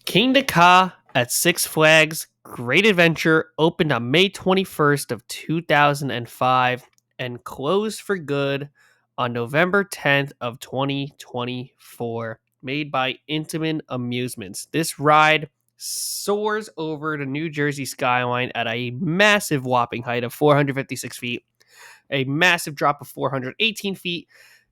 Kingda Ka at Six Flags Great Adventure opened on May 21st of 2005 and closed for good on November 10th of 2024, made by Intimate Amusements. This ride soars over the New Jersey skyline at a massive whopping height of 456 feet, a massive drop of 418 feet,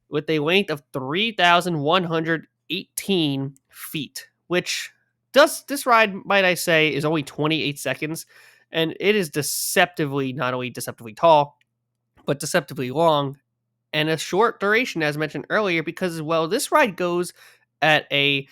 with a length of 3,118 feet, which does this ride, might I say, is only 28 seconds, and it is deceptively, not only deceptively tall, but deceptively long, and a short duration, as mentioned earlier, because, well, this ride goes at a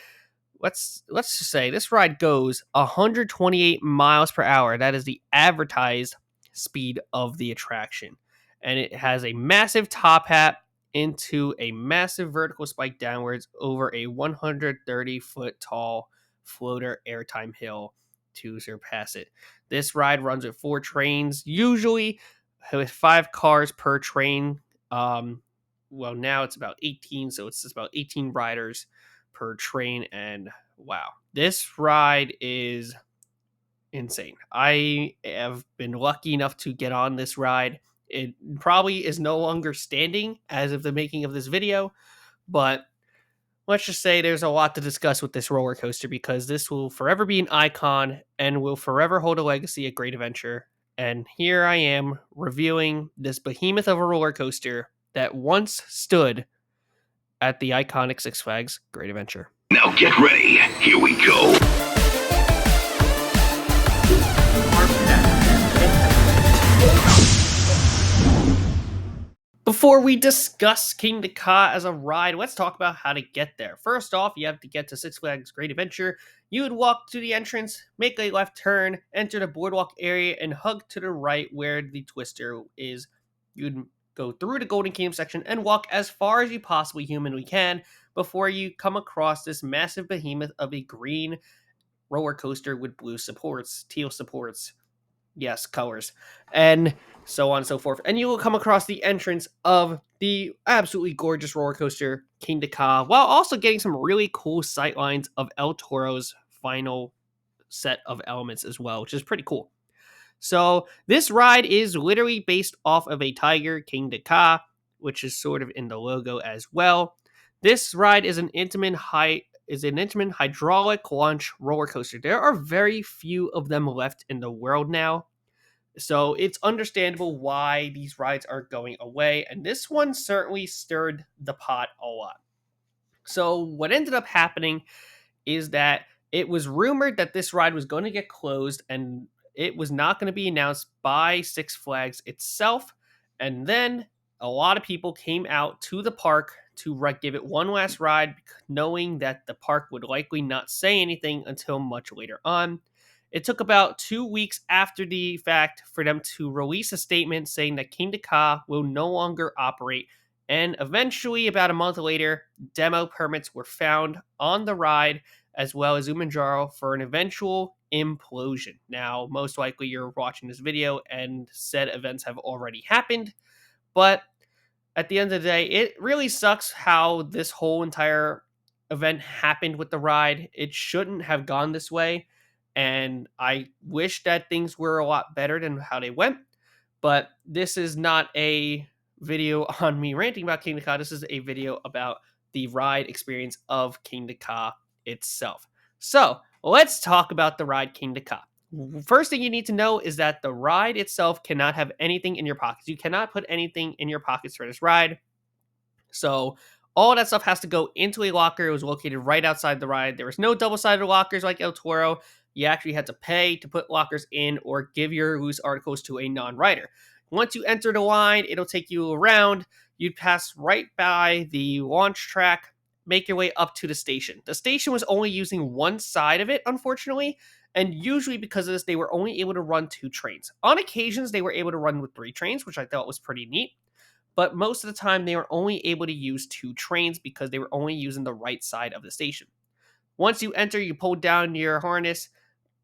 let's just say this ride goes 128 miles per hour. That is the advertised speed of the attraction. And it has a massive top hat into a massive vertical spike downwards over a 130-foot tall floater airtime hill to surpass it. This ride runs with 4 trains, usually with 5 cars per train. Well, now it's about 18, so it's just about 18 riders per train, and wow, this ride is insane. I have been lucky enough to get on this ride. It probably is no longer standing as of the making of this video, but let's just say there's a lot to discuss with this roller coaster, because this will forever be an icon and will forever hold a legacy at Great Adventure. And here I am reviewing this behemoth of a roller coaster that once stood at the iconic Six Flags Great Adventure. Now get ready. Here we go. Before we discuss Kingda Ka as a ride, let's talk about how to get there. First off, you have to get to Six Flags Great Adventure. You would walk to the entrance, make a left turn, enter the boardwalk area, and hug to the right where the twister is. You'd go through the Golden Kingdom section and walk as far as you possibly humanly can before you come across this massive behemoth of a green roller coaster with blue supports, teal supports, yes, colors, and so on and so forth. And you will come across the entrance of the absolutely gorgeous roller coaster, Kingda Ka, while also getting some really cool sightlines of El Toro's final set of elements as well, which is pretty cool. So this ride is literally based off of a tiger, Kingda Ka, which is sort of in the logo as well. This ride is an intimate hydraulic launch roller coaster. There are very few of them left in the world now, so it's understandable why these rides are going away, and this one certainly stirred the pot a lot. So what ended up happening is that it was rumored that this ride was going to get closed and it was not going to be announced by Six Flags itself. And then a lot of people came out to the park to give it one last ride, knowing that the park would likely not say anything until much later on. It took about 2 weeks after the fact for them to release a statement saying that Kingda Ka will no longer operate. And eventually, about a month later, demo permits were found on the ride, as well as Umanjaro, for an eventual implosion. Now, most likely you're watching this video and said events have already happened, but at the end of the day, it really sucks how this whole entire event happened with the ride. It shouldn't have gone this way, and I wish that things were a lot better than how they went, but this is not a video on me ranting about Kingda Ka. This is a video about the ride experience of Kingda Ka itself. So let's talk about the ride Kingda Ka. First thing you need to know is that the ride itself cannot have anything in your pockets. You cannot put anything in your pockets for this ride. So all that stuff has to go into a locker. It was located right outside the ride. There was no double-sided lockers like El Toro. You actually had to pay to put lockers in or give your loose articles to a non-rider. Once you enter the line, it'll take you around. You'd pass right by the launch track, make your way up to the station. The station was only using one side of it, unfortunately, and usually because of this, they were only able to run 2 trains. On occasions, they were able to run with 3 trains, which I thought was pretty neat, but most of the time, they were only able to use 2 trains because they were only using the right side of the station. Once you enter, you pull down your harness,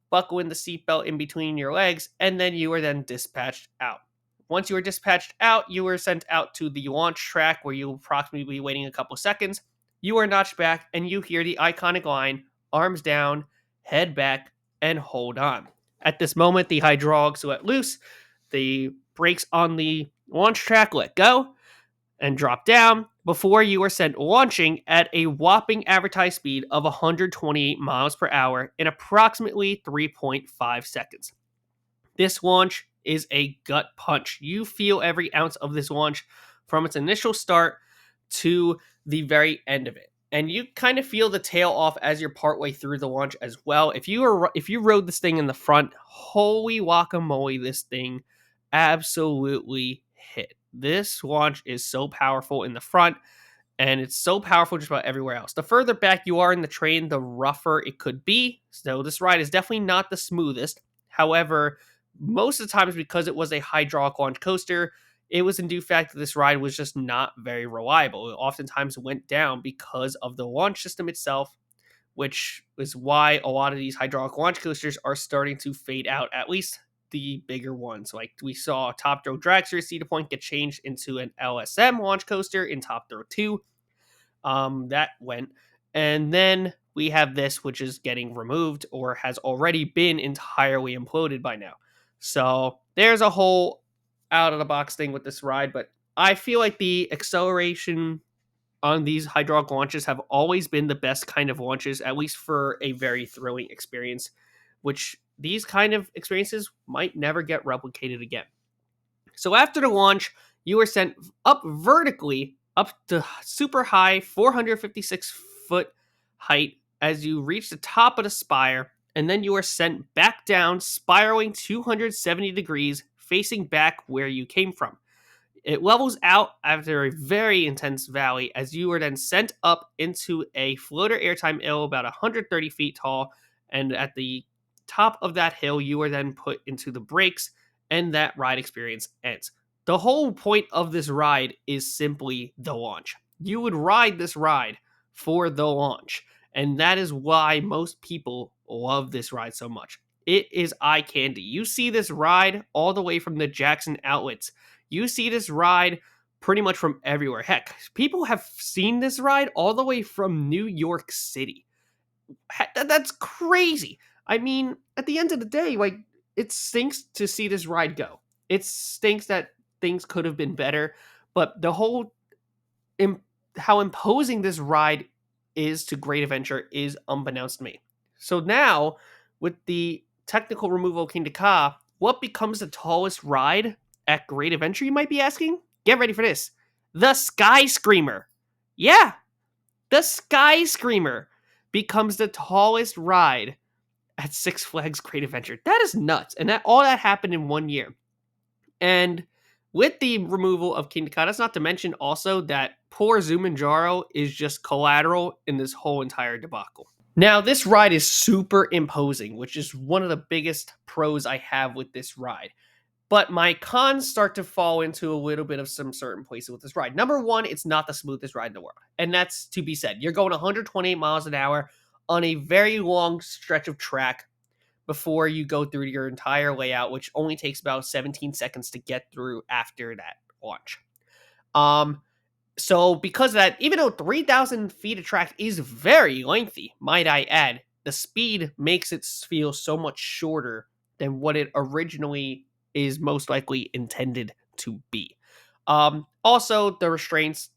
buckle in the seatbelt in between your legs, and then you are then dispatched out. Once you were dispatched out, you were sent out to the launch track where you'll approximately be waiting a couple seconds. You are notched back, and you hear the iconic line, arms down, head back, and hold on. At this moment, the hydraulics let loose, the brakes on the launch track let go, and drop down before you are sent launching at a whopping advertised speed of 128 miles per hour in approximately 3.5 seconds. This launch is a gut punch. You feel every ounce of this launch from its initial start to the very end of it. And you kind of feel the tail off as you're partway through the launch as well. If you rode this thing in the front, holy guacamole, this thing absolutely hit. This launch is so powerful in the front, and it's so powerful just about everywhere else. The further back you are in the train, the rougher it could be. So this ride is definitely not the smoothest. However, most of the times, because it was a hydraulic launch coaster, it was in due fact that this ride was just not very reliable. It oftentimes went down because of the launch system itself, which is why a lot of these hydraulic launch coasters are starting to fade out, at least the bigger ones. Like we saw Top Throw Dragster Cedar Point get changed into an LSM launch coaster in Top Throw 2. That went. And then we have this, which is getting removed or has already been entirely imploded by now. So there's a whole out of the box thing with this ride, but I feel like the acceleration on these hydraulic launches have always been the best kind of launches, at least for a very thrilling experience, which these kind of experiences might never get replicated again. So after the launch, you are sent up vertically up to super high 456-foot height as you reach the top of the spire, and then you are sent back down, spiraling 270 degrees, facing back where you came from. It levels out after a very intense valley as you are then sent up into a floater airtime hill about 130 feet tall. And at the top of that hill, you are then put into the brakes, and that ride experience ends. The whole point of this ride is simply the launch. You would ride this ride for the launch. And that is why most people love this ride so much. It is eye candy. You see this ride all the way from the Jackson outlets. You see this ride pretty much from everywhere. Heck, people have seen this ride all the way from New York City. That's crazy. I mean, at the end of the day, like, it stinks to see this ride go. It stinks that things could have been better, but the whole how imposing this ride is to Great Adventure is unbeknownst to me. So now, with the technical removal of Kingda Ka, what becomes the tallest ride at Great Adventure, you might be asking? Get ready for this. The Sky Screamer. Yeah, the Sky Screamer becomes the tallest ride at Six Flags Great Adventure. That is nuts. And that all that happened in 1 year. And with the removal of Kingda Ka, that's not to mention also that poor Zumanjaro is just collateral in this whole entire debacle. Now, this ride is super imposing, which is one of the biggest pros I have with this ride. But my cons start to fall into a little bit of some certain places with this ride. Number one, it's not the smoothest ride in the world. And that's to be said. You're going 128 miles an hour on a very long stretch of track before you go through your entire layout, which only takes about 17 seconds to get through after that launch. So because of that, even though 3,000 feet of track is very lengthy, might I add, the speed makes it feel so much shorter than what it originally is most likely intended to be. Also, the restraints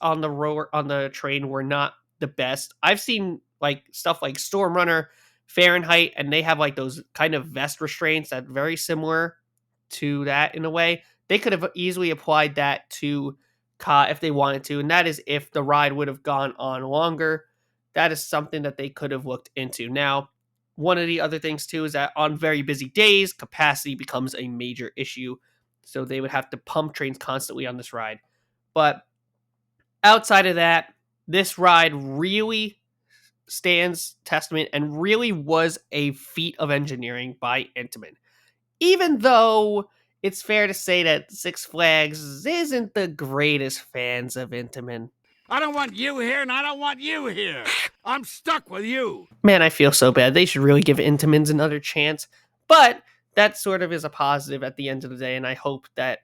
on the rower on the train were not the best. I've seen like stuff like Storm Runner, Fahrenheit, and they have like those kind of vest restraints that very similar to that in a way. They could have easily applied that to Ka if they wanted to, and that is if the ride would have gone on longer. That is something that they could have looked into. Now, one of the other things too is that on very busy days, capacity becomes a major issue. So they would have to pump trains constantly on this ride. But outside of that, this ride really stands testament and really was a feat of engineering by Intamin. Even though it's fair to say that Six Flags isn't the greatest fans of Intamin. I don't want you here, and I don't want you here. I'm stuck with you. Man, I feel so bad. They should really give Intamins another chance. But that sort of is a positive at the end of the day, and I hope that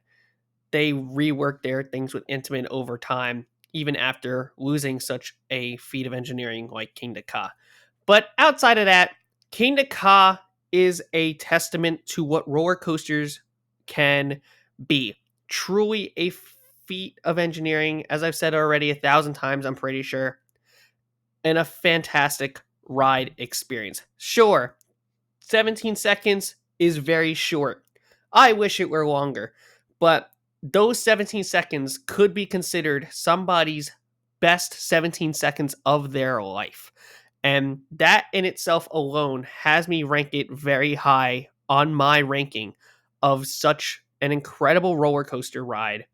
they rework their things with Intamin over time, even after losing such a feat of engineering like Kingda Ka. But outside of that, Kingda Ka is a testament to what roller coasters can be. Truly a feat of engineering, as I've said already 1,000 times, I'm pretty sure, and a fantastic ride experience. Sure, 17 seconds is very short. I wish it were longer, but those 17 seconds could be considered somebody's best 17 seconds of their life. And that in itself alone has me rank it very high on my ranking of such an incredible roller coaster ride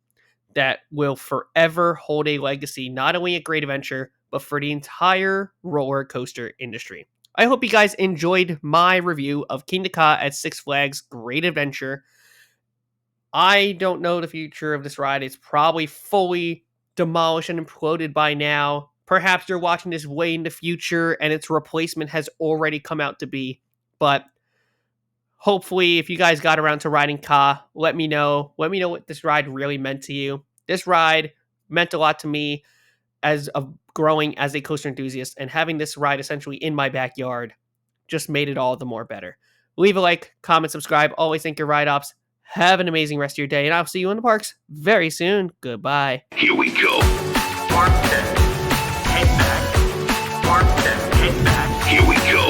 that will forever hold a legacy, not only at Great Adventure, but for the entire roller coaster industry. I hope you guys enjoyed my review of Kingda Ka at Six Flags Great Adventure. I don't know the future of this ride. It's probably fully demolished and imploded by now. Perhaps you're watching this way in the future and its replacement has already come out to be. But hopefully, if you guys got around to riding Ka, let me know. Let me know what this ride really meant to you. This ride meant a lot to me as of growing as a coaster enthusiast, and having this ride essentially in my backyard just made it all the more better. Leave a like, comment, subscribe. Always thank your ride ops. Have an amazing rest of your day, and I'll see you in the parks very soon. Goodbye. Here we go. Park 10. Head back. Park 10. Head back. Here we go.